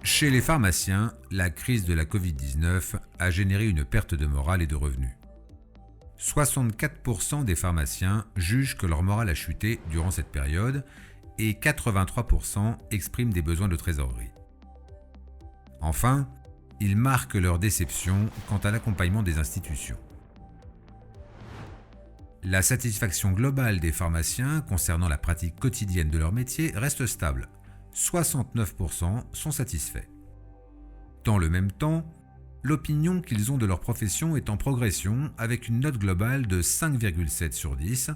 Chez les pharmaciens, la crise de la Covid-19 a généré une perte de morale et de revenus. 64% des pharmaciens jugent que leur morale a chuté durant cette période et 83% expriment des besoins de trésorerie. Enfin, ils marquent leur déception quant à l'accompagnement des institutions. La satisfaction globale des pharmaciens concernant la pratique quotidienne de leur métier reste stable. 69% sont satisfaits. Dans le même temps, l'opinion qu'ils ont de leur profession est en progression avec une note globale de 5,7 sur 10,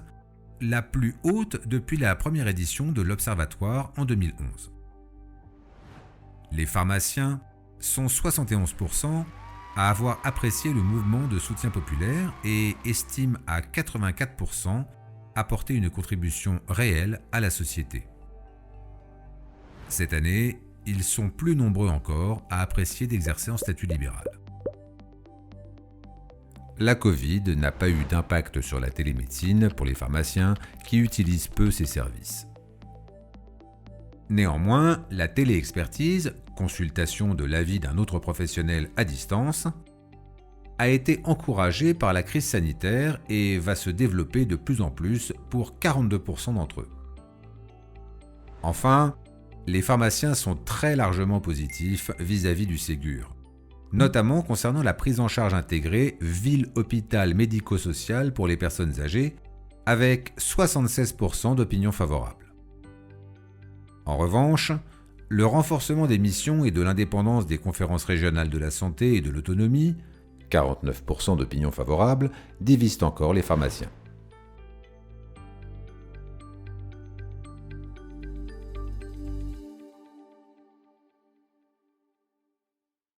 la plus haute depuis la première édition de l'Observatoire en 2011. Les pharmaciens sont 71% à avoir apprécié le mouvement de soutien populaire et estiment à 84% apporter une contribution réelle à la société. Cette année, ils sont plus nombreux encore à apprécier d'exercer en statut libéral. La Covid n'a pas eu d'impact sur la télémédecine pour les pharmaciens qui utilisent peu ces services. Néanmoins, la téléexpertise, consultation de l'avis d'un autre professionnel à distance, a été encouragée par la crise sanitaire et va se développer de plus en plus pour 42% d'entre eux. Enfin, les pharmaciens sont très largement positifs vis-à-vis du Ségur, notamment concernant la prise en charge intégrée ville-hôpital médico-social pour les personnes âgées, avec 76% d'opinions favorables. En revanche, le renforcement des missions et de l'indépendance des conférences régionales de la santé et de l'autonomie, 49% d'opinions favorables, divisent encore les pharmaciens.